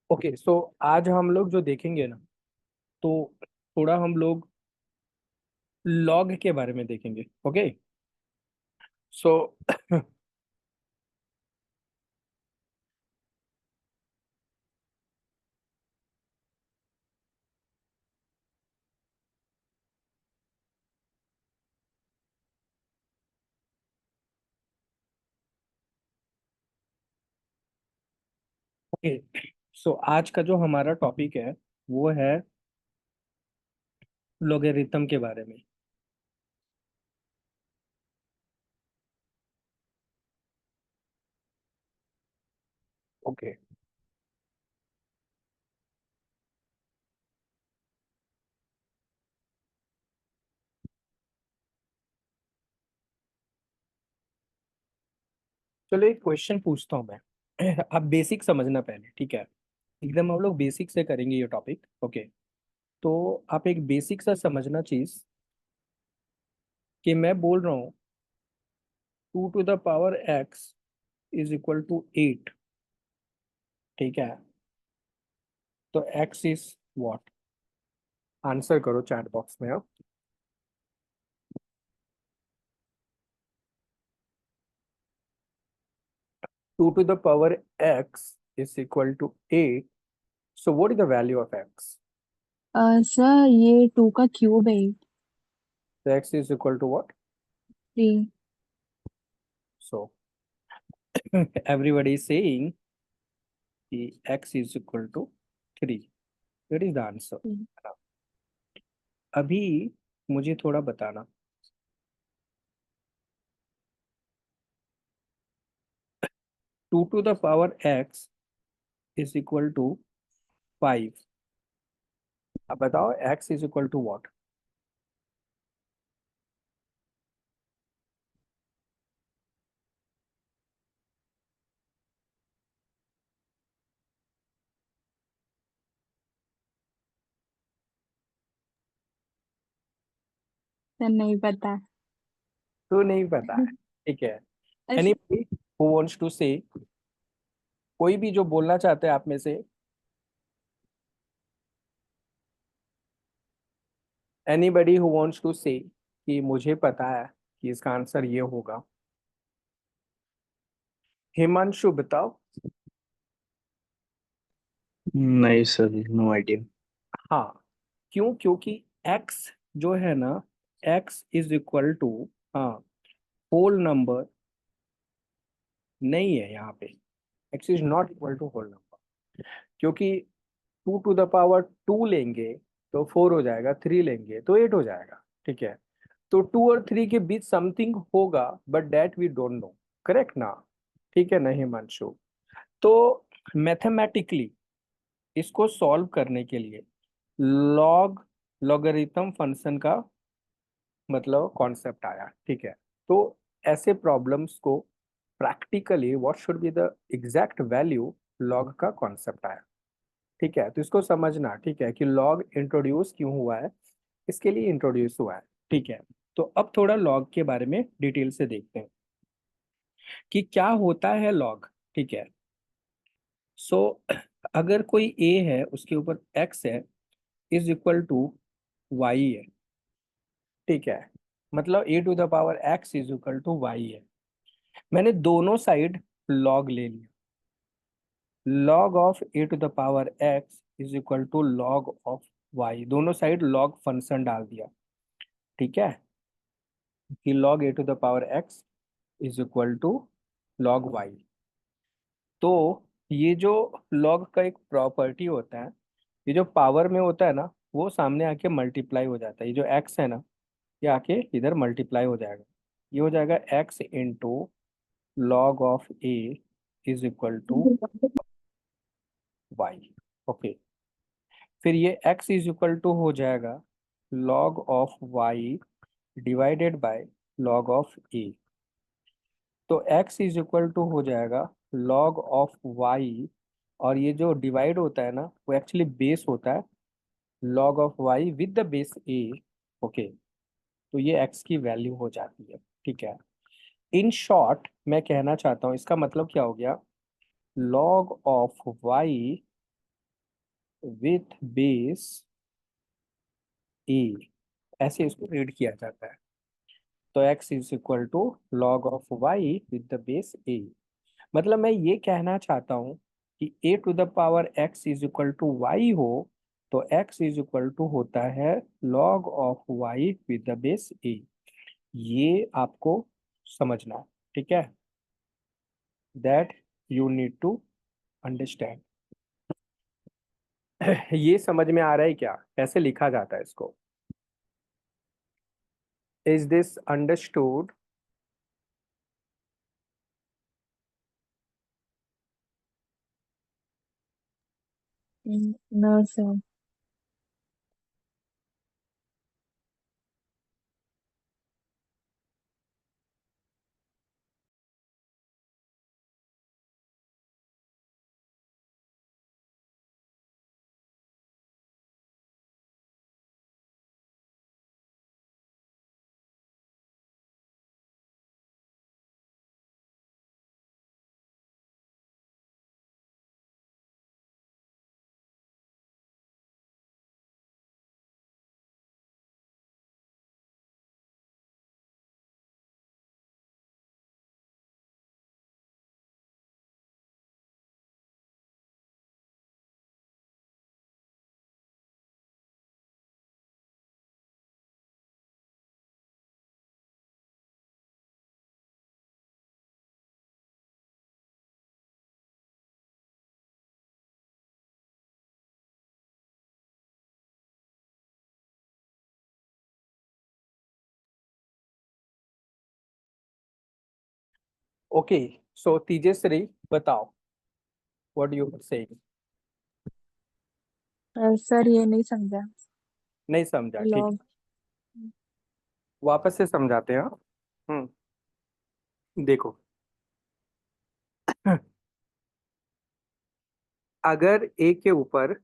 Okay, सो आज हम लोग जो देखेंगे ना, तो थोड़ा हम लोग लॉग के बारे में देखेंगे। ओके, सो ओके, सो आज का जो हमारा टॉपिक है वो है लोगेरिथम के बारे में। ओके, चलो एक क्वेश्चन पूछता हूँ मैं। आप बेसिक समझना पहले, ठीक है? एकदम हम लोग बेसिक से करेंगे ये टॉपिक। ओके, तो आप एक बेसिक सा समझना चीज कि मैं बोल रहा हूँ 2 to the power x is equal to 8। ठीक है, तो x इज व्हाट? आंसर करो चैट बॉक्स में। 2 to the power x is equal to 8. So what is the value of x? Sir ये 2 का क्यूब है। So x is equal to what? Three. So everybody is saying कि x is equal to 3. That is the answer. अभी मुझे थोड़ा बताना, 2 to the power x is equal to 5। अब बताओ x is equal to what? Sir नहीं पता। तो नहीं पता है, ठीक है। अच्छा। Anybody who wants to say, कोई भी जो बोलना चाहते हैं आप में से, एनीबडी हु वांट्स टू से कि मुझे पता है कि इसका आंसर ये होगा। हिमांशु बताओ। नहीं सर, नो आइडिया। हाँ, क्यों? क्योंकि x जो है ना, x इज इक्वल टू, हाँ, होल नंबर नहीं है यहाँ पे। x is not equal to whole number, क्योंकि 2 to the power 2 लेंगे तो 4 हो जाएगा, 3 लेंगे तो 8 हो जाएगा। ठीक है, तो 2 और 3 के बीच समथिंग होगा, but that we don't know. Correct ना? ठीक है ना हिमांशु? तो मैथमेटिकली इसको सॉल्व करने के लिए लॉग लॉगरिथम फंक्शन का मतलब कॉन्सेप्ट आया। ठीक है, तो ऐसे प्रॉब्लम्स को practically what should be the exact value, log का कॉन्सेप्ट आया। ठीक है, तो इसको समझना, ठीक है, कि लॉग इंट्रोड्यूस क्यों हुआ है, इसके लिए इंट्रोड्यूस हुआ है। ठीक है, तो अब थोड़ा लॉग के बारे में डिटेल से देखते हैं कि क्या होता है लॉग। ठीक है, सो अगर कोई ए है, उसके ऊपर एक्स है, इज इक्वल टू वाई है। ठीक है, मतलब a to the power x is equal to y है। मैंने दोनों साइड लॉग ले लिया। Log of a to the power x is equal to log of y, दोनों साइड लॉग फंक्शन डाल दिया। ठीक है, कि log a to the power x is equal to log y. तो ये जो लॉग का एक प्रॉपर्टी होता है, ये जो पावर में होता है ना, वो सामने आके मल्टीप्लाई हो जाता है। ये जो x है ना, ये आके इधर मल्टीप्लाई हो जाएगा। ये हो जाएगा x into log of a is equal to y. Okay, फिर ये x इज इक्वल टू हो जाएगा log of y divided by log of a। तो x इज इक्वल टू हो जाएगा लॉग ऑफ y, और ये जो डिवाइड होता है ना, वो एक्चुअली बेस होता है, log of y with the base a। Okay, तो ये x की वैल्यू हो जाती है। ठीक है, इन शॉर्ट मैं कहना चाहता हूँ, इसका मतलब क्या हो गया, log of y with base a, ऐसे इसको रीड किया जाता है। तो x is equal to log of y with the base a। मतलब मैं ये कहना चाहता हूँ कि a to the power x is equal to y हो, तो x इज इक्वल टू होता है log of y with the base a। ये आपको समझना है, ठीक है? That you need to understand. ये समझ में आ रहा है क्या, कैसे लिखा जाता है इसको? Is this understood? No sir. Okay, so Tejaswi बताओ, व्हाट यू सेइंग? सर ये नहीं समझा। नहीं समझा, ठीक। लॉग। वापस से समझाते हैं। देखो, अगर a के ऊपर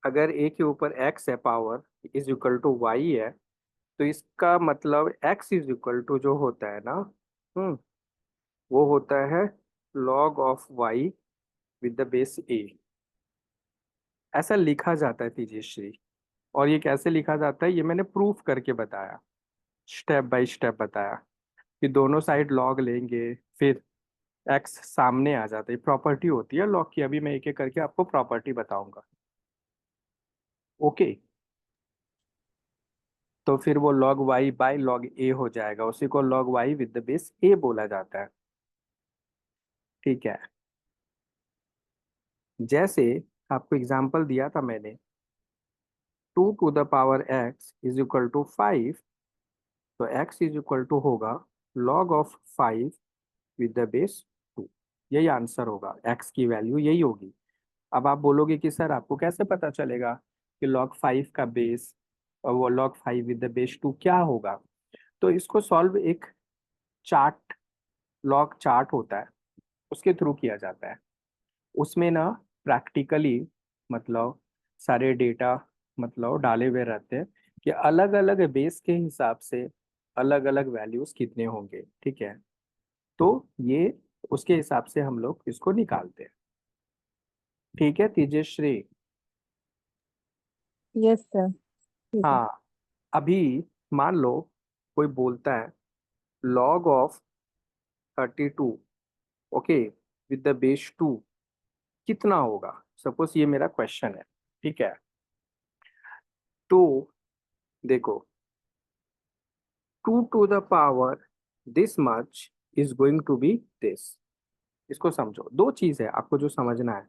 अगर a के ऊपर x है power is equal to y है, तो इसका मतलब x इज इक्वल टू जो होता है ना, हम्म वो होता है log of y with the base a। ऐसा लिखा जाता है तेजश्री। और ये कैसे लिखा जाता है ये मैंने प्रूफ करके बताया, स्टेप बाय स्टेप बताया कि दोनों साइड लॉग लेंगे, फिर एक्स सामने आ जाता है। प्रॉपर्टी होती है लॉग की, अभी मैं एक एक करके आपको प्रॉपर्टी बताऊंगा। ओके, तो फिर वो log y by log a हो जाएगा, उसी को log y with the base a बोला जाता है, ठीक है? जैसे आपको एग्जांपल दिया था मैंने, 2 to the power x is equal to 5, तो x इज इक्वल टू होगा log of 5 with the base 2। यही आंसर होगा, x की वैल्यू यही होगी। अब आप बोलोगे कि सर आपको कैसे पता चलेगा कि log 5 का बेस और वो log 5 विद द बेस 2 क्या होगा? तो इसको सॉल्व एक चार्ट, लॉग चार्ट होता है, उसके थ्रू किया जाता है। उसमें ना प्रैक्टिकली मतलब सारे डेटा मतलब डाले हुए रहते हैं कि अलग अलग बेस के हिसाब से अलग अलग वैल्यूज कितने होंगे, ठीक है? तो ये उसके हिसाब से हम लोग इसको निकालते हैं, ठीक है तेजश्री? यस सर, ठीक है। हाँ, अभी मान लो कोई बोलता है log of 32, okay, with the base 2 कितना होगा? सपोज ये मेरा क्वेश्चन है, ठीक है? तो देखो, 2 to the power this much is going to be this. इसको समझो, दो चीज है आपको जो समझना है।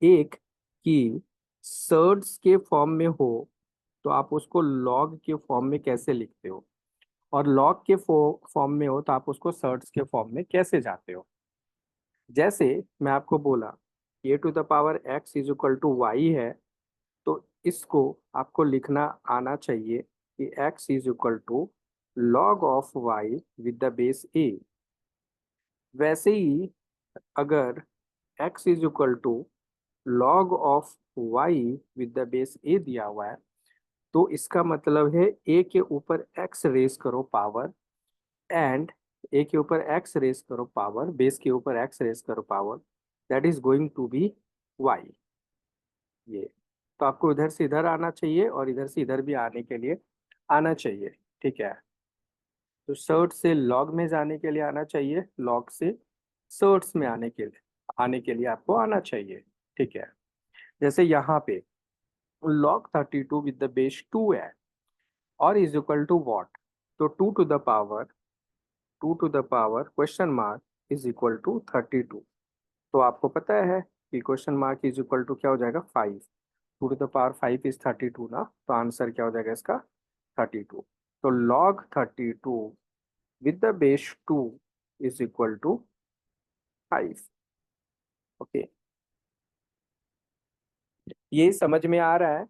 एक कि सर्ड्स के फॉर्म में हो तो आप उसको लॉग के फॉर्म में कैसे लिखते हो, और लॉग के फॉर्म में हो तो आप उसको सर्ड्स के फॉर्म में कैसे जाते हो। जैसे मैं आपको बोला a to the power x is equal to y है, तो इसको आपको लिखना आना चाहिए कि x is equal to log of y with the base a। वैसे ही अगर x is equal to log of y with the base a दिया हुआ है, तो इसका मतलब है a के ऊपर x रेस करो पावर, एंड a के ऊपर x रेस करो पावर, बेस के ऊपर x रेस करो power, that is going to be y। ये तो आपको इधर से इधर आना चाहिए और इधर से इधर भी आने के लिए आना चाहिए, ठीक है। तो शर्ट से लॉग में जाने के लिए आना चाहिए, लॉग से शर्ट्स में आने के लिए आपको आना चाहिए, ठीक है। जैसे यहाँ पे log 32 विद द बेस 2 है और इज इक्वल टू वॉट, तो 2 to the power question mark is equal to 32। तो आपको पता है कि question mark is equal to क्या हो जाएगा, 5। 2 टू द पावर 5 इज 32 ना, तो आंसर क्या हो जाएगा इसका, 32। तो log 32 with the base 2 is equal to 5। Okay, ये समझ में आ रहा है,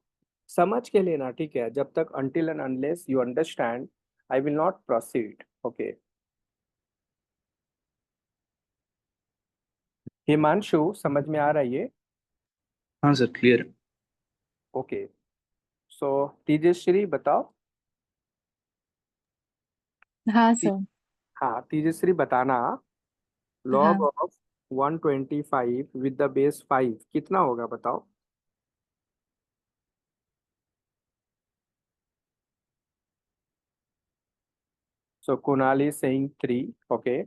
समझ के लेना, ठीक है। जब तक until and unless you understand I will not proceed, okay. Himanshu समझ में आ रहा है ये, हाँ सर, क्लियर। ओके। सो तेजश्री बताओ। हाँ ती- सर। हाँ तेजश्री बताना, log हाँ ऑफ 125 विद द बेस 5 कितना होगा बताओ। सो कुणाली सेइंग 3, ओके।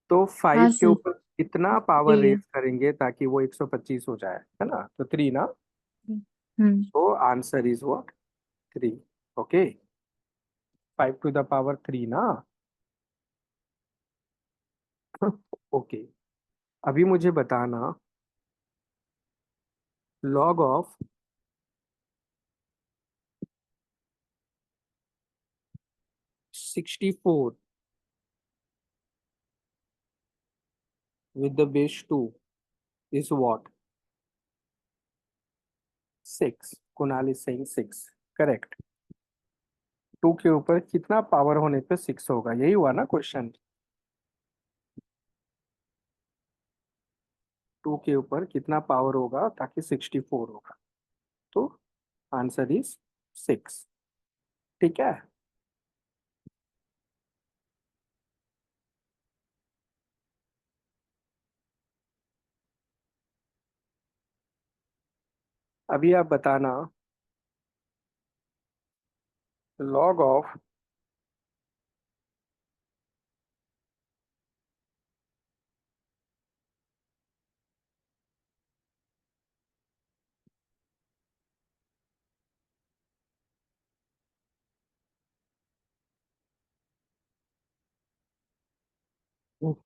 तो हाँ 5 के सर। ऊपर कितना पावर थ्री। रेस करेंगे ताकि वो 125 हो जाए, है ना, तो 3 ना। हम्म। तो answer is what, 3, okay. 5 to the power 3 ना, ओके। अभी मुझे बताना, log of 64 with the base 2 is what, 6। Kunal is saying 6, correct. 2 के ऊपर कितना पावर होने पे 6 होगा, यही हुआ ना क्वेश्चन। 2 के ऊपर कितना पावर होगा ताकि 64 होगा, तो आंसर इज 6, ठीक है। अभी आप बताना, log ऑफ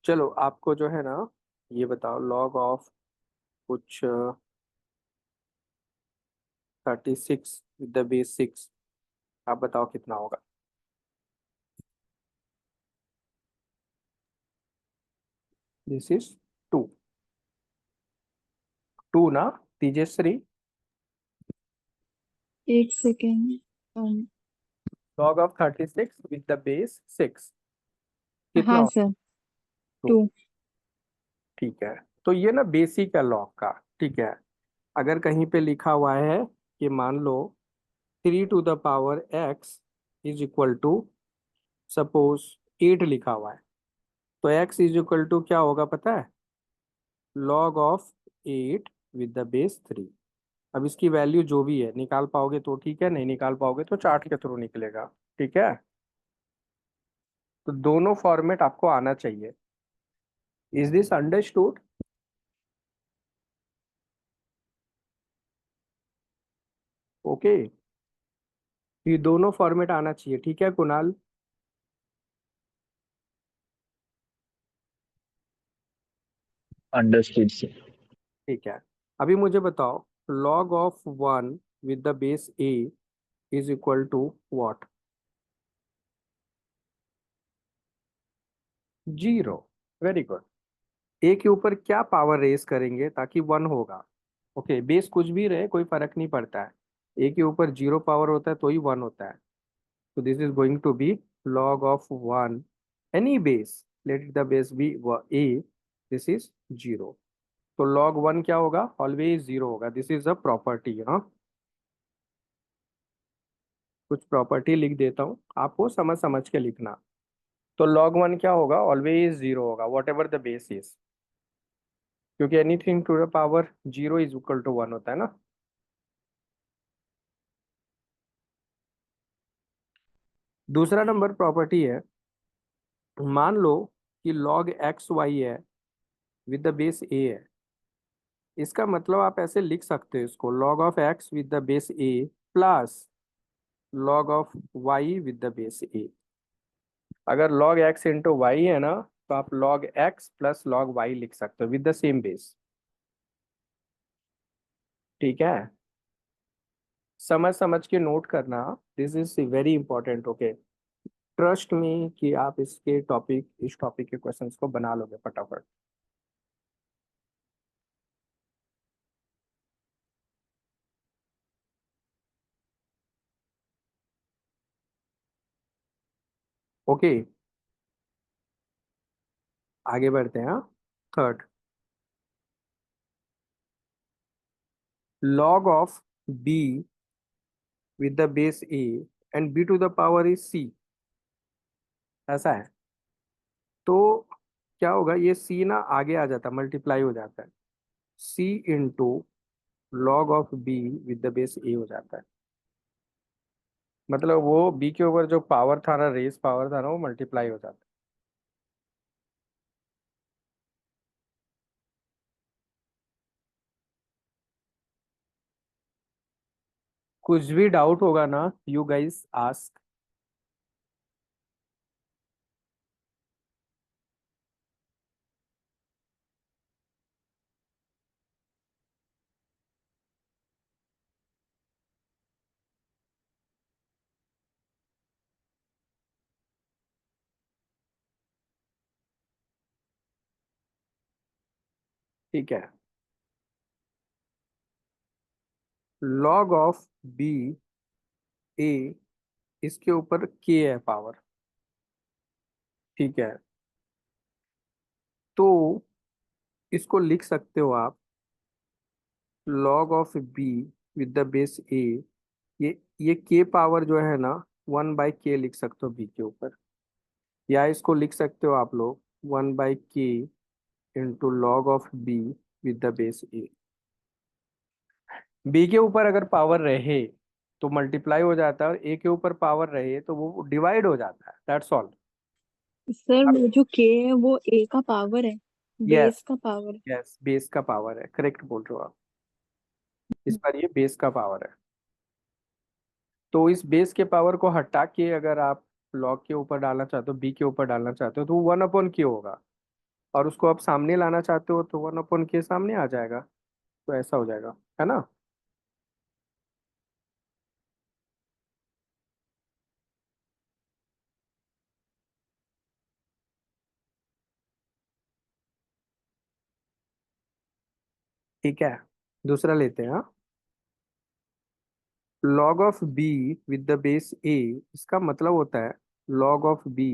चलो आपको जो है ना, ये बताओ log ऑफ कुछ 36 विद द बेस 6, आप बताओ कितना होगा। दिस इज 2, 2 ना तेजश्री। एक second. log of 36 with the base 6 कितना हाँ होगा, सर। 2, 2। ठीक है। तो ये ना बेसिक है लॉग का, ठीक है। अगर कहीं पे लिखा हुआ है कि मान लो 3 to the power x is equal to, suppose 8 लिखा हुआ है, तो x इज इक्वल टू क्या होगा पता है, log of 8 with the base 3। अब इसकी वैल्यू जो भी है निकाल पाओगे तो ठीक है, नहीं निकाल पाओगे तो चार्ट के थ्रू निकलेगा, ठीक है। तो दोनों फॉर्मेट आपको आना चाहिए। Is this understood, okay. ये दोनों फॉर्मेट आना चाहिए, ठीक है कुणाल। Understood sir. ठीक है। अभी मुझे बताओ, log of 1 with the base a is equal to what, 0। Very good. a के ऊपर क्या पावर रेस करेंगे ताकि 1 होगा, ओके। बेस कुछ भी रहे कोई फर्क नहीं पड़ता है, a के ऊपर 0 पावर होता है तो ही 1 होता है। तो this is going to be log of 1 any base, let the base be a, this is 0। तो log 1 क्या होगा, ऑलवेज 0 होगा, दिस इज अ प्रॉपर्टी, हाँ। कुछ प्रॉपर्टी लिख देता हूँ, आपको समझ समझ के लिखना। तो log 1 क्या होगा, ऑलवेज जीरो होगा whatever the base is, क्योंकि anything to the power zero is equal to 1 होता है ना। दूसरा नंबर प्रॉपर्टी है, मान लो कि log एक्स वाई है विद द बेस ए है। इसका मतलब आप ऐसे लिख सकते हो इसको, log of x with the base a plus log of y with the base a. अगर log एक्स इंटू वाई है ना, तो आप log x plus log y लिख सकते हो विद द सेम बेस। ठीक है, समझ समझ के नोट करना, this is very important. Okay, trust me कि आप इस टॉपिक के क्वेश्चंस को बना लोगे फटाफट। ओके, आगे बढ़ते हैं। Third, log of b with the base a and b to the power is c, ऐसा है। तो क्या होगा, ये c ना आगे आ जाता है, मल्टीप्लाई हो जाता है, c into log of b with the base a हो जाता है। मतलब वो b के ऊपर जो पावर था ना, रेस पावर था ना, वो मल्टीप्लाई हो जाता है। कुछ भी डाउट होगा ना, यू गाइस आस्क। ठीक है, लॉग ऑफ b a, इसके ऊपर k है पावर। ठीक है, तो इसको लिख सकते हो आप log of b with the base a। ये k पावर जो है ना, 1/k लिख सकते हो b के ऊपर, या इसको लिख सकते हो आप लोग 1/k into log of b with the base a। b के ऊपर अगर पावर रहे तो मल्टीप्लाई हो जाता है, और a के ऊपर पावर रहे तो वो डिवाइड हो जाता है, दैट्स ऑल। सर वो जो के है वो ए का पावर है, यस, बेस का पावर है। यस बेस का पावर है, करेक्ट बोल रहे हो आप। इस पर ये बेस का पावर है। तो इस बेस के पावर को हटा के अगर आप लॉग के ऊपर डालना चाहते हो, बी के ऊपर डालना चाहते हो, तो 1/k होगा। और उसको आप सामने लाना चाहते हो तो 1/k सामने आ जाएगा। तो ऐसा हो जाएगा, है ना। ठीक है, दूसरा लेते हैं। हाँ, log of b with the base a, इसका मतलब होता है log of b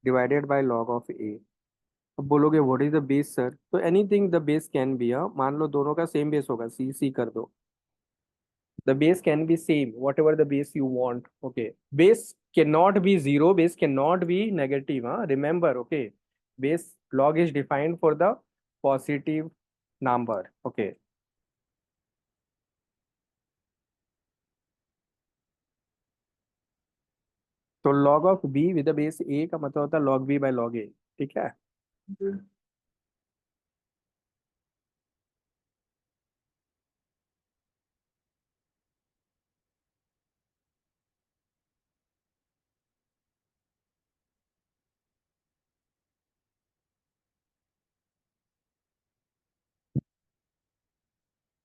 divided by log of a. अब बोलोगे what is the base sir, तो anything the base can be, मान लो दोनों का सेम बेस होगा, सी सी कर दो। The base can be same, whatever the base you want. Okay. Base cannot be zero, base cannot be negative. Huh? Remember, okay. Base log is defined for the positive number. Okay. तो log of b with the base a का मतलब होता है log b by log a। ठीक है।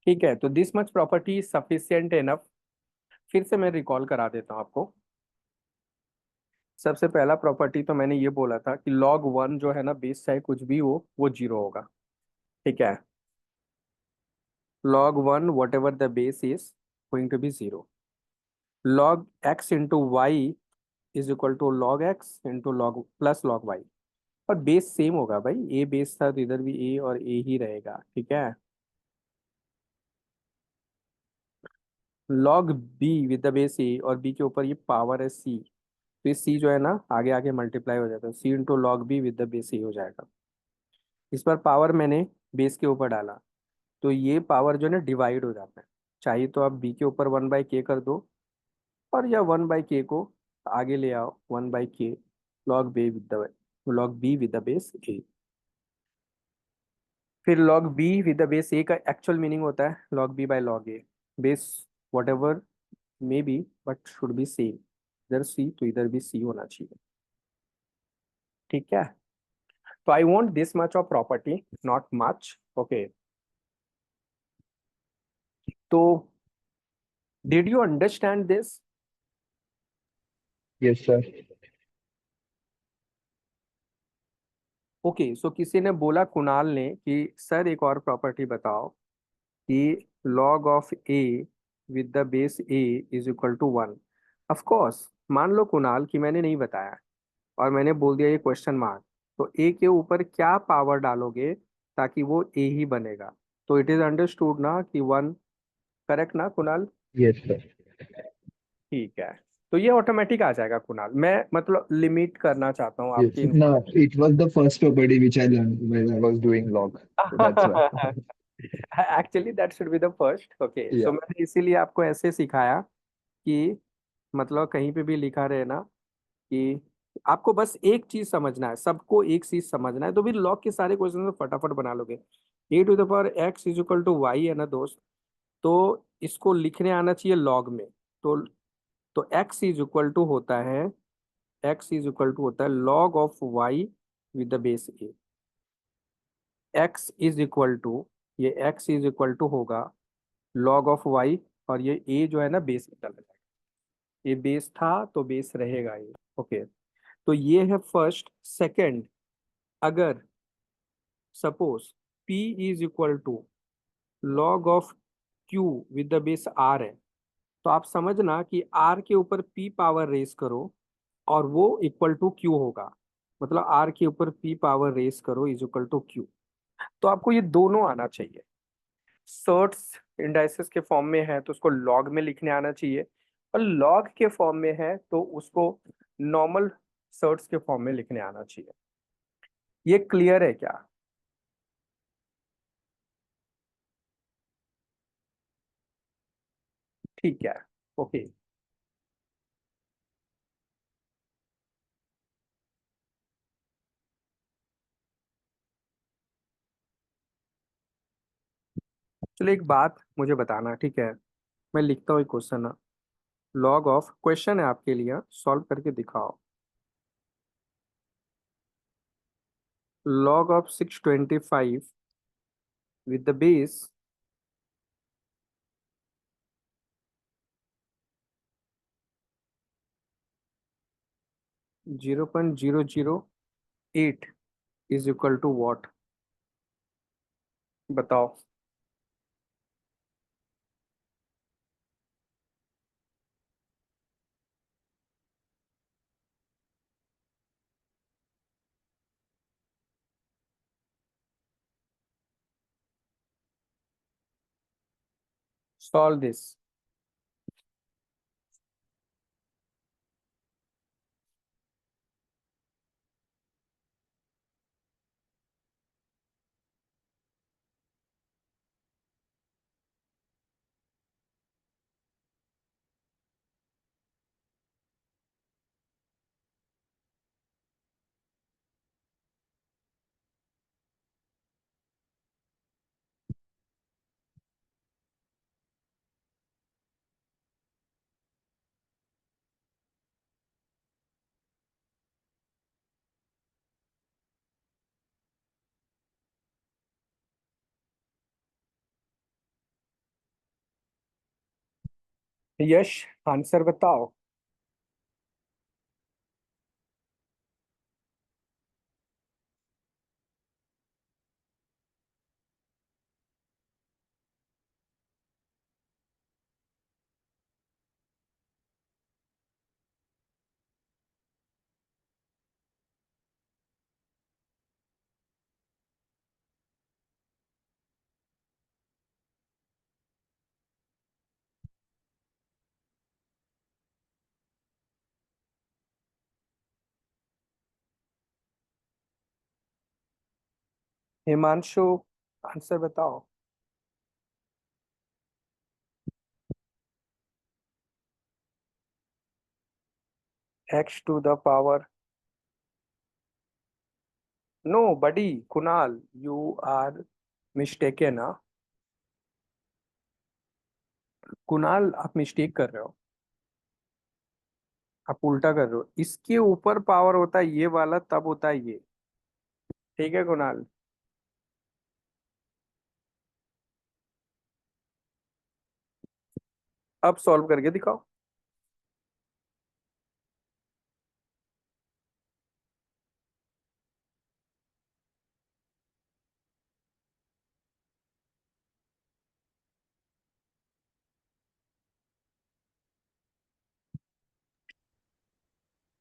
ठीक है, तो this much property is sufficient enough. फिर से मैं रिकॉल करा देता हूँ आपको। सबसे पहला प्रॉपर्टी तो मैंने ये बोला था कि log 1 जो है ना, बेस चाहे कुछ भी हो वो जीरो होगा। ठीक है, log 1 whatever the base is going to be zero। log x into y is equal to log x into log plus log y। और बेस सेम होगा भाई, ए बेस था तो इधर भी ए और ए ही रहेगा। ठीक है, log b with the base a, और b के ऊपर ये पावर है c। तो ये सी जो है ना आगे आगे मल्टीप्लाई हो जाता है, c into log b with the base a हो जाएगा। इस पर पावर मैंने बेस के ऊपर डाला, तो ये पावर जो है ना डिवाइड हो जाता है। चाहिए तो आप बी के ऊपर 1/k कर दो, और या 1/k को आगे ले आओ, 1/k log b with the base a. फिर log b with the base a का एक्चुअल मीनिंग होता है log b by log a. Base whatever may be but should be same, इधर सी तो इधर भी सी होना चाहिए। ठीक है, तो I want this much of property, not much. Okay, तो did you understand this? Yes, sir. Okay, so किसी ने बोला, कुणाल ने, कि सर एक और प्रॉपर्टी बताओ कि log of a with the base a is equal to 1। Of course, मान लो कुणाल कि मैंने नहीं बताया और मैंने बोल दिया ये क्वेश्चन मार्क, तो a के ऊपर क्या पावर डालोगे ताकि वो a ही बनेगा? तो इट इज अंडरस्टूड ना कि 1, करेक्ट ना कुणाल? Yes, sir. ठीक है, तो ये ऑटोमेटिक आ जाएगा कुणाल। मैं मतलब लिमिट करना चाहता हूँ Yes. आपकी No, it was the first property which I learned when I was doing log. So that's why. Actually that should be the first. Okay, so Yeah. मैंने इसीलिए आपको ऐसे सिखाया कि मतलब कहीं पे भी लिखा रहे ना कि आपको बस एक चीज समझना है, सबको एक चीज समझना है, तो फिर लॉग के सारे क्वेश्चन फटाफट बना लोगे। a to the power x is equal to y है ना दोस्त, तो इसको लिखने आना चाहिए लॉग में। तो x इज इक्वल टू होता है, log of y with the base a. x is equal to, ये x इज इक्वल टू होगा लॉग ऑफ y, और ये a जो है ना बेस में चला जाएगा, ये बेस था तो बेस रहेगा ये। ओके, तो ये है फर्स्ट। सेकंड, अगर suppose p is equal to log of q with the base r है, तो आप समझना कि r के ऊपर p पावर रेस करो और वो इक्वल टू q होगा। मतलब r के ऊपर p पावर रेस करो इज इक्वल टू q। तो आपको ये दोनों आना चाहिए। सर्ट्स इंडाइसेस के फॉर्म में है तो उसको लॉग में लिखने आना चाहिए, और लॉग के फॉर्म में है तो उसको नॉर्मल सर्ट्स के फॉर्म में लिखने आना चाहिए। ये क्लियर है क्या? ठीक है, ओके। चलो एक बात मुझे बताना, ठीक है? मैं लिखता हूँ एक क्वेश्चन, लॉग ऑफ, क्वेश्चन है आपके लिए, सॉल्व करके दिखाओ। Log of 625 with the base 0.008 is equal to what? बताओ। Solve this. यश, आंसर बताओ। हिमांशु आंसर बताओ। x to the power, no buddy, Kunal, you are mistaken। Kunal आप मिस्टेक कर रहे हो, आप उल्टा कर रहे हो। इसके ऊपर पावर होता है ये वाला, तब होता है ये। ठीक है कुणाल। अब सॉल्व करके दिखाओ।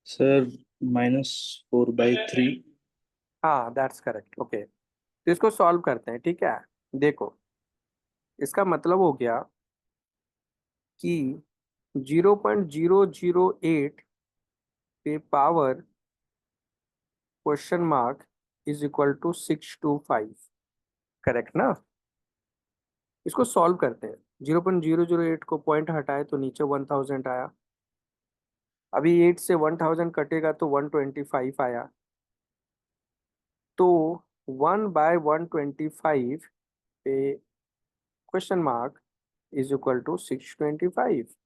सर -4/3। हाँ दैट्स करेक्ट। ओके, तो इसको सॉल्व करते हैं। ठीक है, देखो इसका मतलब हो गया कि 0.008 पे power question mark is equal to 625। Correct ना। इसको सॉल्व करते हैं। 0.008 को पॉइंट हटाए तो नीचे 1000 आया। अभी 8 से 1000 कटेगा तो 125 आया। तो 1/125 पे question mark is equal to 625।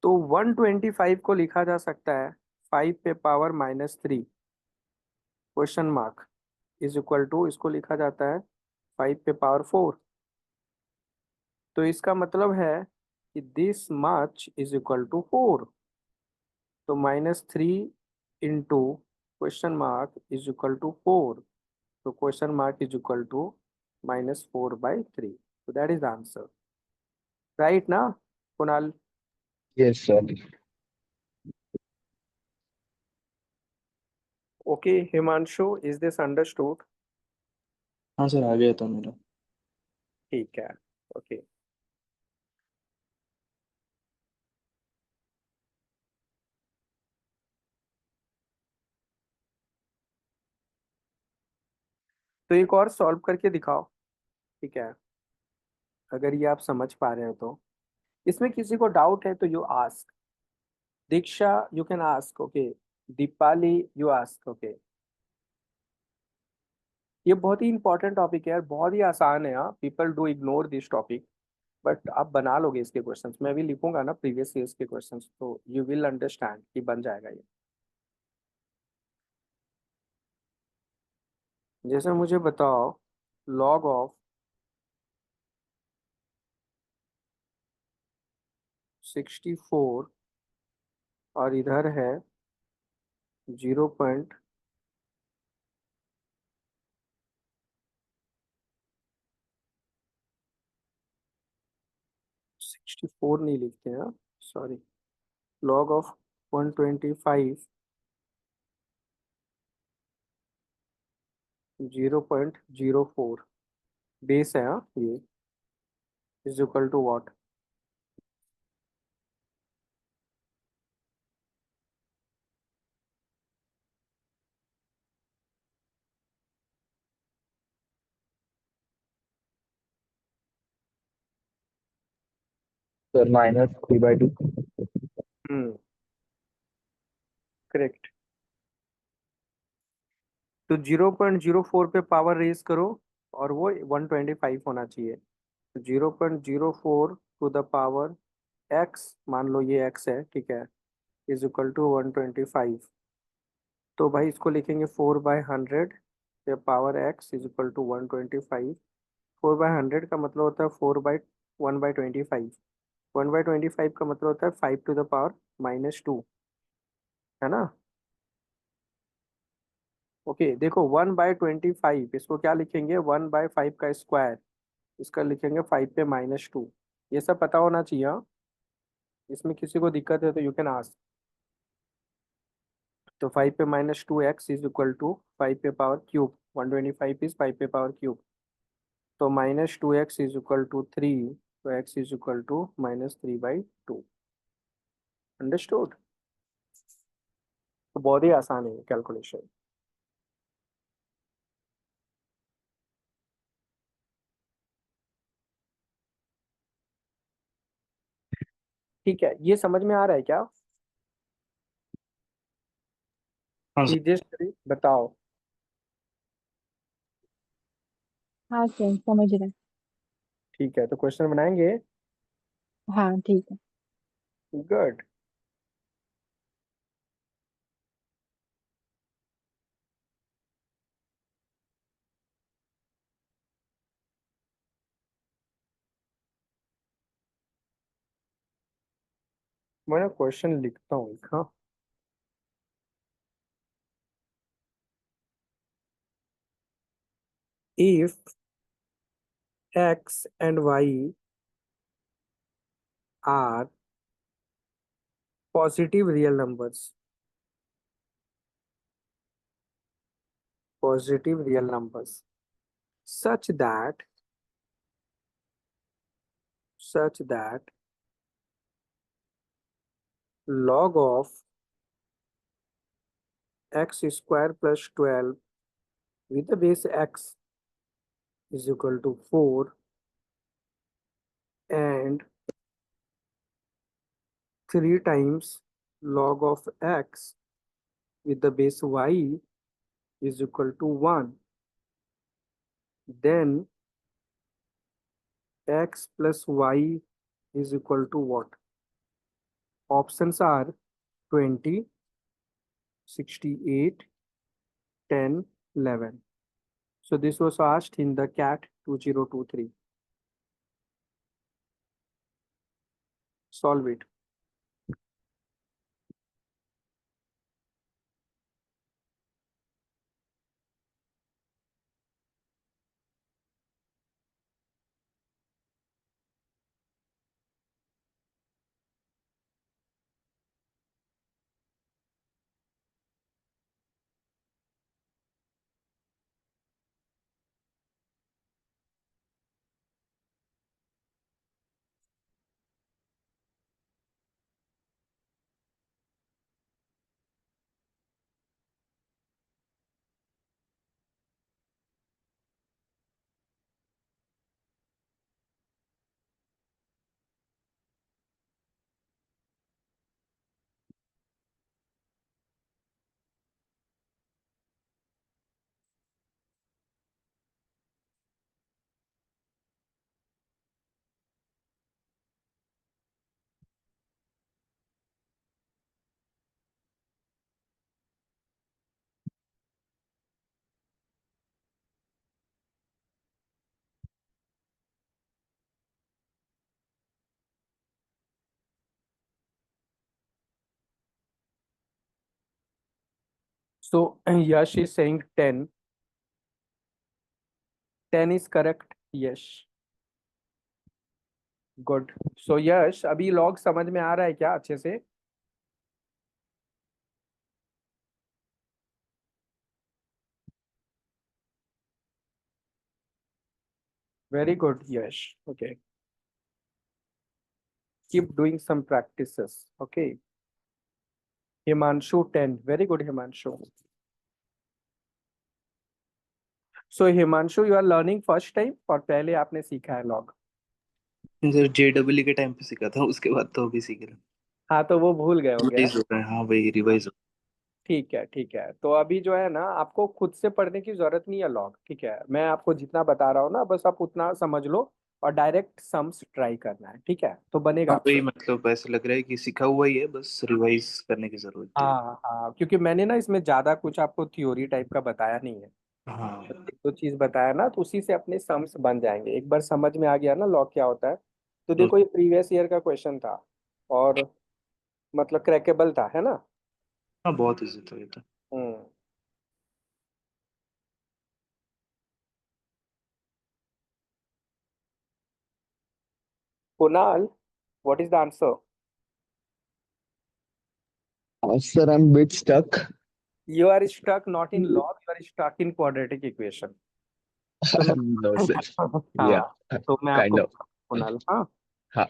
तो 125 को लिखा जा सकता है 5 पे power -3 question mark is equal to, इसको लिखा जाता है 5 पे पावर 4। तो इसका मतलब है कि this much is equal to 4। तो -3 into question mark is equal to 4। तो question mark is equal to -4/3। तो दैट इज आंसर, राइट ना Kunal. Yes, sir. Okay Himanshu, is this understood? हाँ सर, आ गया था मेरा। ठीक है। ओके, तो एक और सॉल्व करके दिखाओ। ठीक है, अगर ये आप समझ पा रहे हो तो। इसमें किसी को डाउट है तो you ask. Diksha you can ask. Okay, Deepali you ask. Okay, ये बहुत ही इंपॉर्टेंट टॉपिक है यार, बहुत ही आसान है। हाँ, people do ignore this topic, but आप बना लोगे इसके क्वेश्चंस। मैं भी लिखूंगा ना प्रीवियस ईयर्स के क्वेश्चंस, तो यू विल अंडरस्टैंड कि बन जाएगा ये। जैसे मुझे बताओ, लॉग ऑफ 64 और इधर है 0.64 नहीं लिखते हैं, सॉरी। लॉग ऑफ 125 0.04 बेस है। हाँ, ये is equal to what? Sir, -3/2. Hmm, correct. तो 0.04 पे पावर रेज करो और वो 125 होना चाहिए। 0.04 टू द पावर x, मान लो ये x है, ठीक है, इज इक्वल टू 125। तो भाई इसको लिखेंगे 4/100 पे power x is equal to 125। 4/100 का मतलब होता है 4/1/25। 1/25 का मतलब होता है 5 टू द पावर -2, है ना। ओके देखो, 1/25 इसको क्या लिखेंगे, 1/5 का स्क्वायर, इसका लिखेंगे 5 पे -2। ये सब पता होना चाहिए। हाँ? इसमें किसी को दिक्कत है तो यू कैन आस्क। तो 5 पे -2x इज इक्वल टू 5 पे पावर क्यूब, 125 इज 5 पे पावर क्यूब। तो -2x इज इक्वल टू 3। तो x is equal to -3/2। Understood. तो बहुत ही आसान है कैलकुलेशन। ठीक है, ये समझ में आ रहा है क्या? हाँ सर। तेजस्वी बताओ। हाँ सर समझ रहे हैं। ठीक है, तो क्वेश्चन बनाएंगे। हाँ ठीक है। गुड। मैं क्वेश्चन लिखता हूँ एक, हाँ। If x and y are positive real numbers, positive real numbers, such that log of x square plus 12 with the base x is equal to 4, and 3 times log of x with the base y is equal to 1, then x plus y is equal to what? Options are 20, 68, 10, 11. So this was asked in the CAT 2023. Solve it. So Yash is saying 10. 10 is correct. Yes. Good. So Yash, अभी log समझ में आ रहा है क्या अच्छे से? Very good, Yash. Okay. Keep doing some practices. Okay. Himanshu 10. Very good, Himanshu. So Himanshu, you are learning first time और पहले आपने सीखा है log? सर JEE के टाइम पे सीखा था, उसके बाद तो अभी सीख रहा हाँ, तो वो भूल गए होगे। रिवाइज हो रहा है। हाँ वही रिवाइज हो ठीक है, ठीक है। तो अभी जो है ना, आपको खुद से पढ़ने की जरूरत नहीं है लॉग, ठीक है? मैं आपको जितना बता रहा हूँ ना, बस आप उतना समझ लो और डायरेक्ट सम्स ट्राई करना है, ठीक है? तो बनेगा हाँ वही आपसे। मतलब ऐसा लग रहा है कि सीखा हुआ ही है, बस रिवाइज करने की जरूरत है। हाँ हाँ, क्योंकि मैंने ना इसमें ज्यादा कुछ आपको थ्योरी टाइप का बताया नहीं है। हाँ बस एक दो चीज बताया ना, तो उसी से अपने सम्स बन जाएंगे। एक बार समझ में आ गया ना लॉग क्या होता है, तो तो देखो ये प्रीवियस ईयर का क्वेश्चन था और मतलब क्रैकेबल था, है ना? हाँ बहुत इजी था ये तो। हम्म। Kunal, what is the answer? Sir, I'm a bit stuck. You are stuck not in log, you are stuck in quadratic equation. तो मैं No, sir. Yeah, हाँ, तो मैं kind आपको of. कुणाल, हाँ, हाँ,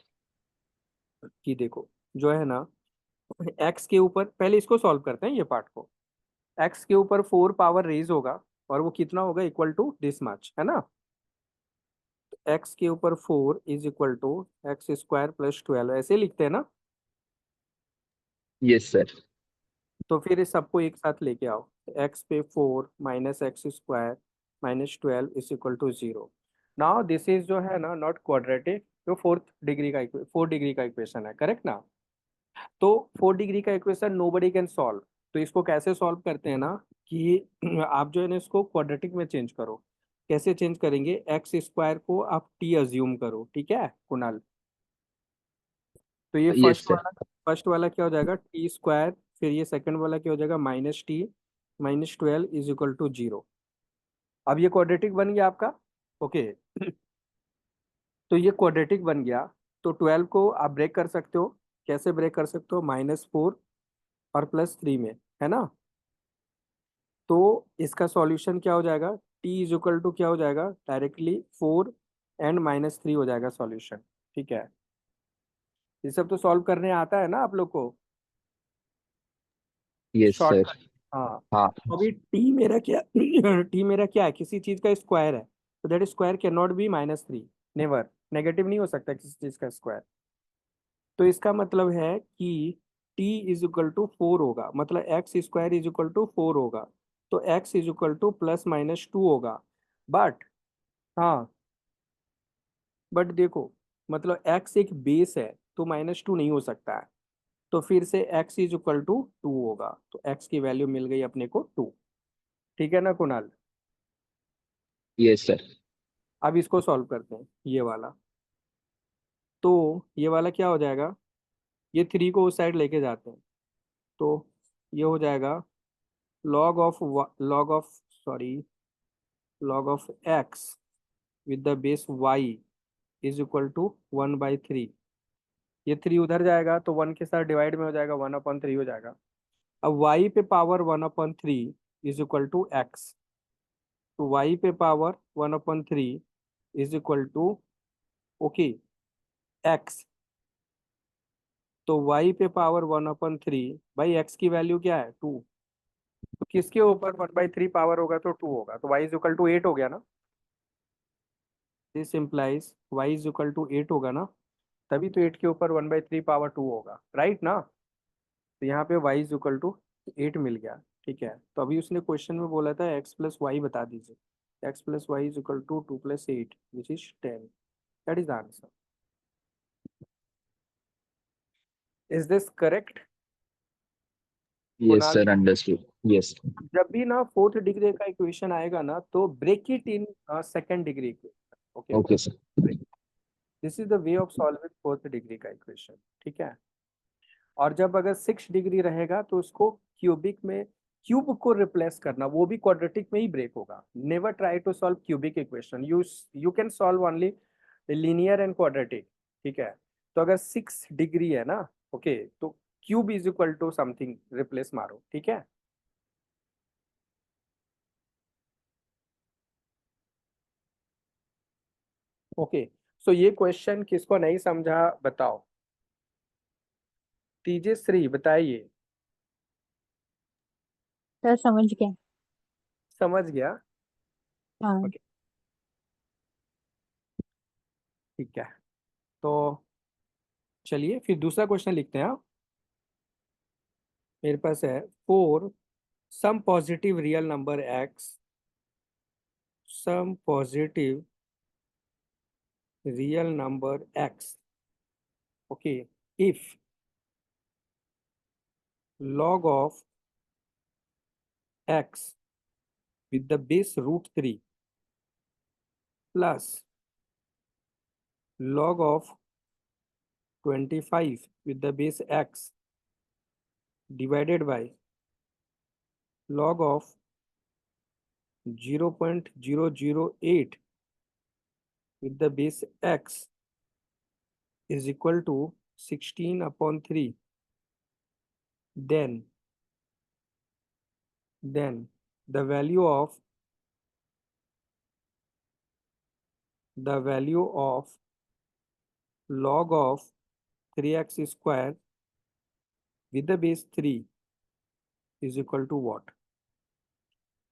कि देखो जो है ना, x के ऊपर पहले इसको सॉल्व करते हैं ये पार्ट को। x के ऊपर 4 पावर रेज होगा और वो कितना होगा? इक्वल टू दिस मच, है ना? x के ऊपर 4 is equal to x square plus 12, ऐसे लिखते हैं ना? Yes, sir. तो फिर इस सबको एक साथ लेके आओ। एक्स पे 4 minus x square minus 12 is equal to 0। Now this is जो है ना नॉट क्वाड्रेटिक, जो 4 डिग्री का इक्वेशन है, करेक्ट ना। तो 4 डिग्री का इक्वेशन नोबडी कैन सॉल्व। तो इसको कैसे सॉल्व करते हैं ना कि आप जो है ना इसको क्वाड्रेटिक में चेंज करो। कैसे चेंज करेंगे, एक्स स्क्वायर को आप टी अज्यूम करो, ठीक है कुणाल। तो ये Yes, sir. फर्स्ट वाला क्या हो जाएगा, टी स्क्वायर। फिर ये सेकंड वाला क्या हो जाएगा, minus t minus 12 is equal to 0। अब ये क्वाड्रेटिक बन गया आपका, ओके। तो ये क्वाड्रेटिक बन गया। तो 12 को आप ब्रेक कर सकते हो। कैसे ब्रेक कर सकते हो, -4 और +3 में, है ना। तो इसका सॉल्यूशन क्या हो जाएगा, टी इज इक्वल टू क्या हो जाएगा, डायरेक्टली 4 एंड -3 हो जाएगा सॉल्यूशन, ठीक है। ये सब तो सॉल्व करने आता है ना आप लोग को, Yes, sir. शॉर्टकट। हाँ। हाँ. तो अभी टी मेरा क्या टी मेरा क्या है, किसी चीज का स्क्वायर है, तो that square can not be -3। Never, negative नहीं हो सकता किसी चीज का स्क्वायर। तो इसका मतलब है कि टी इज इक्वल टू 4 होगा, मतलब x square is equal to 4 होगा। तो एक्स इज इक्वल टू +-2 होगा। बट, हाँ, बट देखो, मतलब एक्स एक बेस है तो -2 नहीं हो सकता है। तो फिर से एक्स इज इक्वल टू 2 होगा, तो एक्स की वैल्यू मिल गई अपने को 2। ठीक है ना कुणाल। Yes, sir. अब इसको सॉल्व करते हैं, ये वाला। तो ये वाला क्या हो जाएगा, ये 3 को उस साइड लेके जाते हैं। तो ये हो जाएगा log of sorry log of x with the base y is equal to 1/3। ये 3 उधर जाएगा तो 1 के साथ डिवाइड में हो जाएगा, 1/3 हो जाएगा। अब y पे power 1/3 is equal to x. तो y पे power 1/3 is equal to, okay, x. तो y पे पावर 1/3, भाई x की वैल्यू क्या है, 2। तो किसके ऊपर 1/3 पावर होगा, तो 2 होगा, तो y इज इक्वल टू 8 हो गया ना। This implies y is equal to 8 होगा ना। तभी तो 8 के ऊपर 1/3 पावर 2 होगा, राइट ना। तो यहाँ पे y इज इक्वल टू 8 मिल गया, ठीक है। तो अभी उसने क्वेश्चन में बोला था x प्लस वाई बता दीजिए। x plus y is equal to 2 + 8 which is 10। That is the answer. Is this correct Yes, Kunal. sir. Understood. Yes. जब भी ना 4th डिग्री का इक्वेशन आएगा ना, तो break it in second degree equation, okay. Okay, sir. This is the way of solving 4th degree का equation, ठीक है। और जब अगर 6 डिग्री रहेगा तो उसको क्यूबिक में, क्यूब को रिप्लेस करना, वो भी क्वाड्रेटिक में ही ब्रेक होगा। Never try to solve cubic equation, you can solve only linear and quadratic, ठीक है। तो अगर 6 डिग्री है ना, ओके, तो cube is equal to something replace मारो, ठीक है। ओके, सो ये क्वेश्चन किसको नहीं समझा बताओ, तेजश्री बताइए। सर समझ गया। समझ गया, हाँ। ओके, ठीक है। तो चलिए फिर दूसरा क्वेश्चन लिखते हैं, हाँ? मेरे पास है, for some positive real number x, some positive real number x, okay, if log of x with the base √3 plus log of 25 with the base x divided by log of 0.008 with the base x is equal to 16/3, then the value of log of 3x square with the base 3 is equal to what?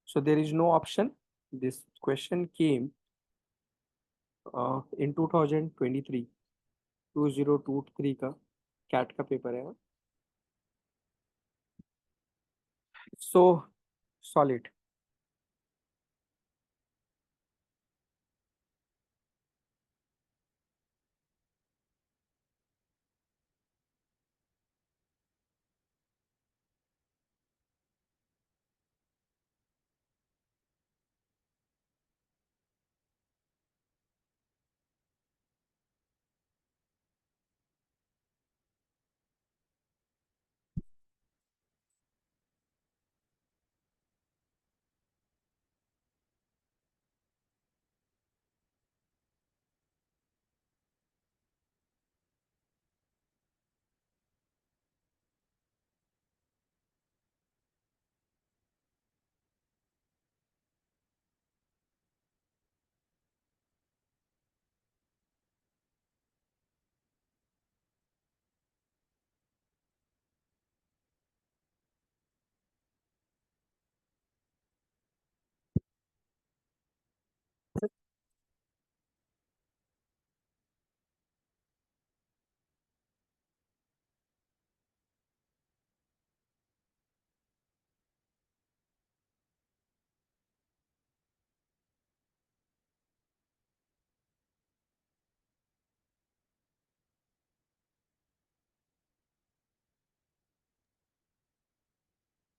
So there is no option. This question came in 2023, 2023 का cat का paper है। सो solid.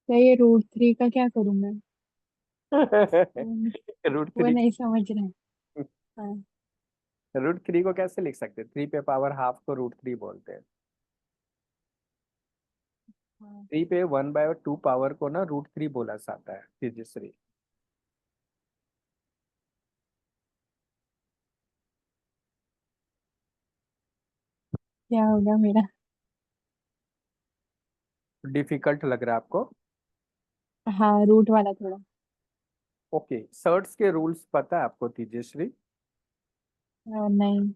तो ये √3 का क्या करूं मैं? वो रूट वो थ्री। नहीं समझ रहे हैं। हाँ। रूट थ्री को कैसे लिख सकते हैं? 3 पे पावर ½ को √3 बोलते हैं। हाँ। 3 पे 1/2 पावर को ना √3 बोला जाता है तेजस्वी। क्या होगा मेरा? डिफिकल्ट लग रहा है आपको? हाँ, रूट वाला थोड़ा। ओके, सर्ट्स के रूल्स पता है आपको तेजस्वी? नहीं।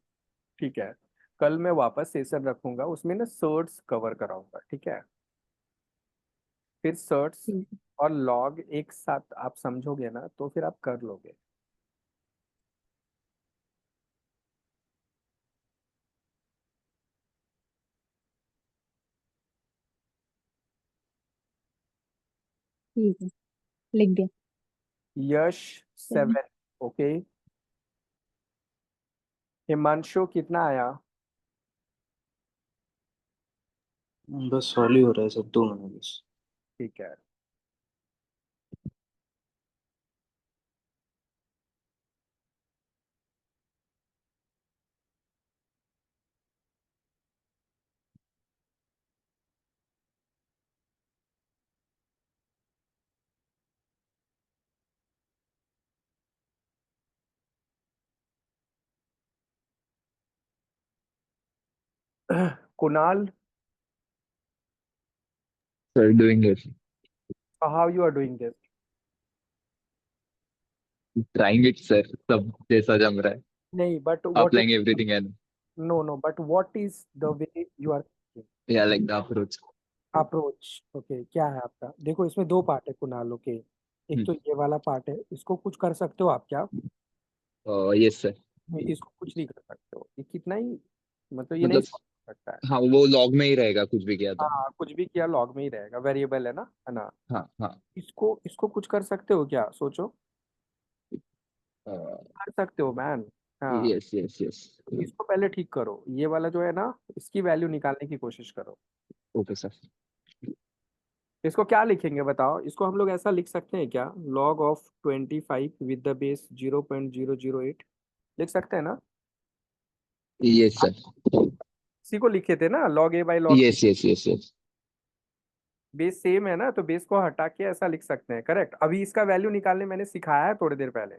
ठीक है, कल मैं वापस सेशन रखूंगा, उसमें ना सर्ट्स कवर कराऊंगा, ठीक है? फिर सर्ट्स ठीक है। और लॉग एक साथ आप समझोगे ना तो फिर आप कर लोगे। ठीक है, लिख दिया। यश चलिए। 7। ओके, हिमांशु कितना आया? बस सॉल्व ही हो रहा है सब, 2 मिनट बस। ठीक है। Kunal, Sir, doing it. How you are doing this? Trying it, sir. सब जैसा जम रहा है. नहीं, but what is, Applying everything and no no, but what is the way you are yeah, like the approach. Approach? Okay, क्या है आपका? देखो इसमें दो पार्ट है कुणाल। ओके, एक Hmm. तो ये वाला पार्ट है, इसको कुछ कर सकते हो आप क्या? Yes, sir. नहीं, इसको कुछ नहीं कर सकते हो, ये कितना ही, मतलब ये नहीं मतलब समझ सकता है। हाँ, वो लॉग में ही रहेगा कुछ भी किया तो. हाँ, कुछ भी किया लॉग में ही रहेगा, वेरिएबल है ना? हाँ हाँ. इसको इसको कुछ कर सकते हो क्या, सोचो। कर सकते हो मैन। हाँ, यस यस यस. इसको पहले ठीक करो, ये वाला जो है ना, इसकी वैल्यू निकालने की कोशिश करो। Okay sir. इसको क्या लिखेंगे बताओ? इसको हम लोग ऐसा लिख सकते हैं क्या, log of 25 with the base 0.008, लिख सकते हैं ना? Yes sir. इसी को लिखे थे ना, log a/log b। Yes yes yes yes. Base same है ना, तो बेस को हटा के ऐसा लिख सकते हैं, करेक्ट? अभी इसका वैल्यू निकालने मैंने सिखाया है थोड़ी देर पहले।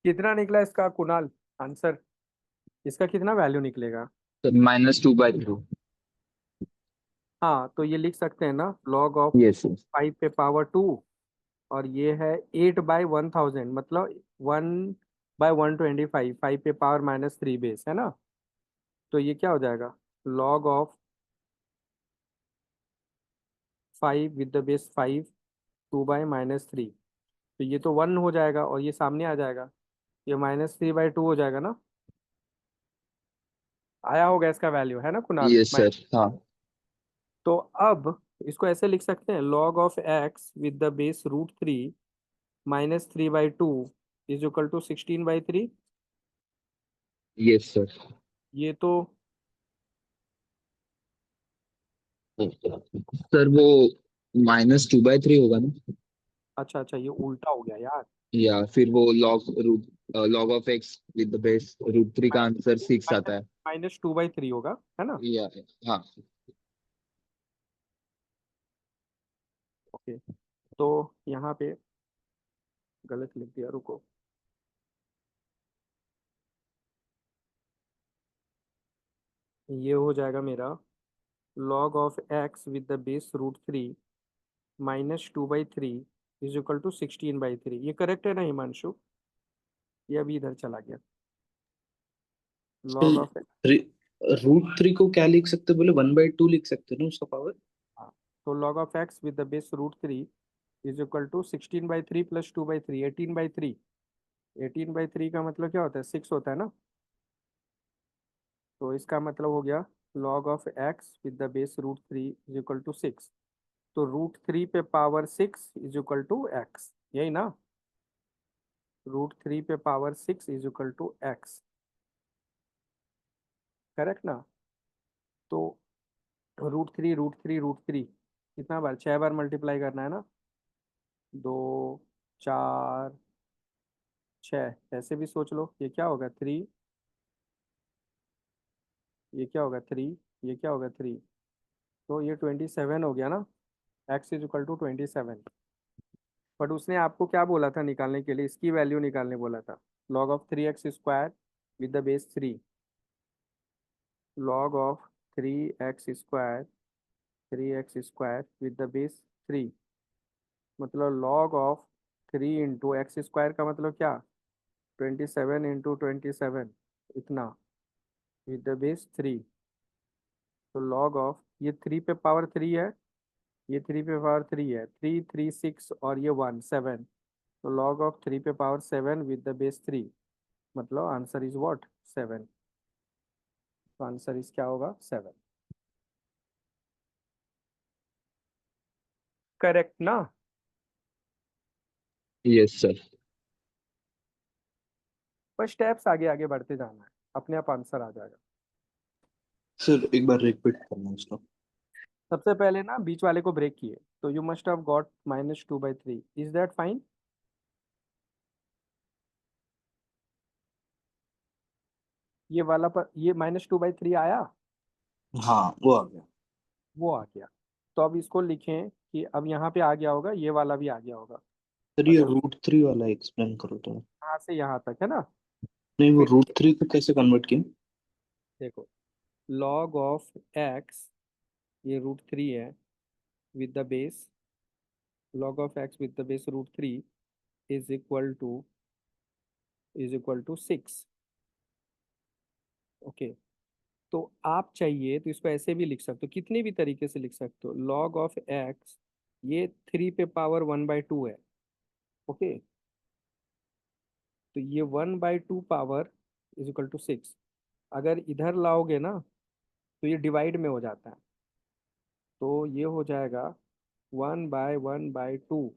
कितना निकला इसका कुणाल आंसर? इसका कितना वैल्यू निकलेगा? -2/2। हाँ तो ये लिख सकते हैं ना, लॉग ऑफ यस सर। 5 पे पावर 2, और ये है 8/1000, मतलब 1/125, 5 पे पावर -3 बेस है ना। तो ये क्या हो जाएगा, log of 5 with the base 5, 2/-3। तो ये तो 1 हो जाएगा और ये सामने आ जाएगा, ये -3/2 हो जाएगा ना। आया होगा इसका वैल्यू, है ना कुणाल? Yes sir. हाँ। तो अब इसको ऐसे लिख सकते हैं, log of x with the base √3 -3/2 is equal to 16/3। Yes sir. ये तो सर वो -2/3 होगा ना? अच्छा अच्छा, ये उल्टा हो गया यार। या फिर वो log of x with the base √3 का आंसर 6 आता है। -2/3 होगा, है ना। या हाँ। ओके, तो यहाँ पे गलत लिख दिया, रुको। ये हो जाएगा मेरा log of x with the base √3 -2/3 is equal to 16/3। ये करेक्ट है ना हिमांशु? ये अभी इधर चला गया, लॉग ऑफ। √3 को क्या लिख सकते, बोले 1/2 लिख सकते ना उसका पावर। हाँ, तो log of x with the base √3 is equal to 16/3 + 2/3, 18/3। 18/3 का मतलब क्या होता है, 6 होता है ना। तो इसका मतलब हो गया log of x with the base √3 is equal to 6। तो √3 पे power 6 is equal to x, यही ना। √3 पे power 6 is equal to x, correct ना। तो √3 कितना बार, 6 बार मल्टीप्लाई करना है ना, 2, 4, 6, ऐसे भी सोच लो। ये क्या होगा 3, ये क्या होगा 3, ये क्या होगा 3। तो ये 27 हो गया ना, x is equal to 27। But उसने आपको क्या बोला था निकालने के लिए, इसकी वैल्यू निकालने बोला था। Log of 3x² with the base 3, log of 3x² 3x² with the base 3, मतलब लॉग ऑफ 3 × x² का मतलब क्या, 27 × 27, इतना, विद द बेस 3। तो लॉग ऑफ ये 3 पे पावर 3 है, ये 3 पे पावर 3 है, 3 3 6 और ये 1 7। तो लॉग ऑफ 3 पे पावर 7 विद द बेस 3, मतलब आंसर इज व्हाट, 7। तो आंसर इज क्या होगा, 7। करेक्ट ना। Yes sir. बस स्टेप्स आगे आगे बढ़ते जाना है, अपने आप आंसर आ जाएगा। सर एक बार रिपीट करना उसको। सबसे पहले ना बीच वाले को ब्रेक किए, तो you must have got -2/3, is that fine? ये वाला पर ये -2/3 आया, हाँ वो आ गया। वो आ गया। तो अब इसको लिखें कि अब यहाँ पे आ गया होगा, ये वाला भी आ गया होगा। सर ये मतलब √3 वाला एक्सप्लेन करो तो। यहाँ से यहाँ तक है ना। नहीं वो फिर √3 को कैसे कन्वर्ट किया। देखो, लॉग ऑफ x, ये √3 है, with the base, log of x with the base √3 is equal to 6। Okay, तो आप चाहिए तो इसको ऐसे भी लिख सकते हो, कितने भी तरीके से लिख सकते हो। लॉग ऑफ x, ये 3 पे पावर 1/2 है। ओके, तो ये 1/2 पावर इज इक्वल टू 6। अगर इधर लाओगे ना, तो ये डिवाइड में हो जाता है। तो ये हो जाएगा 1/1/2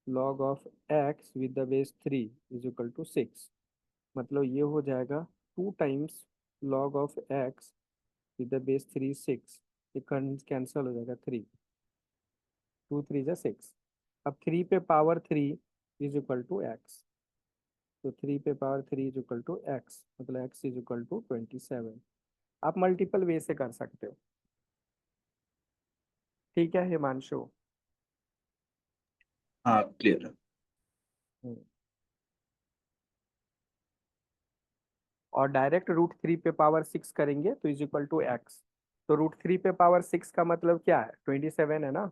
log of x with the base 3 is equal to 6, मतलब ये हो जाएगा 2 times log of x with the base 3 6। ये कैंसिल हो जाएगा, 3, 2 3 जा 6। अब 3 पे power 3 is equal to x, तो 3 पे power 3 is equal to x, मतलब x इज इक्वल टू 27। आप मल्टीपल वे से कर सकते हो। ठीक है हिमांशु? हाँ क्लियर है। हम्म। और डायरेक्ट √3 पे पावर 6 करेंगे तो इज इक्वल टू एक्स। तो √3 पे पावर 6 का मतलब क्या है, 27 है ना।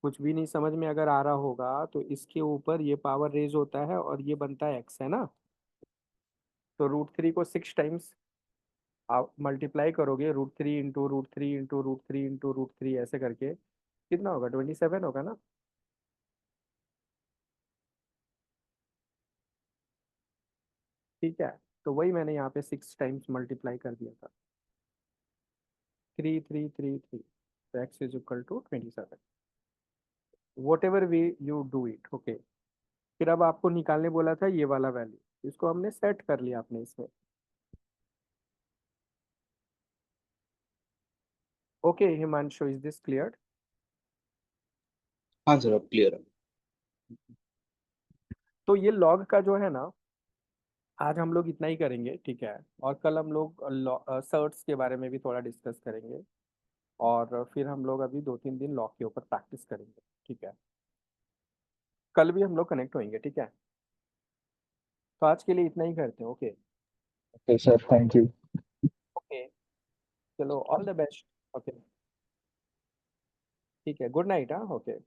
कुछ भी नहीं समझ में अगर आ रहा होगा तो इसके ऊपर ये पावर रेज होता है और ये बनता है एक्स, है ना। तो √3 को 6 टाइम्स आप मल्टीप्लाई करोगे, √3 इंटू √3 इंटू √3 इंटू √3 ऐसे करके कितना होगा, 27 होगा ना। ठीक है, तो वही मैंने यहाँ पे 6 टाइम्स मल्टीप्लाई कर दिया था, 3 3 3 3। तो x is equal to 27, whatever way you do it. Okay, फिर अब आपको निकालने बोला था ये वाला वैल्यू, इसको हमने सेट कर लिया अपने इसमें। Okay Himanshu, is this clear. हाँ सर अब क्लियर है। तो ये लॉग का जो है ना, आज हम लोग इतना ही करेंगे, ठीक है। और कल हम लोग सर्ट्स के बारे में भी थोड़ा डिस्कस करेंगे, और फिर हम लोग अभी 2-3 दिन लॉग के ऊपर प्रैक्टिस करेंगे, ठीक है। कल भी हम लोग कनेक्ट होंगे, ठीक है। तो आज के लिए इतना ही करते हैं। Okay. Okay, sir. Thank you. Okay, चलो ऑल द बेस्ट। ओके, ठीक है, गुड नाइट। हाँ, ओके।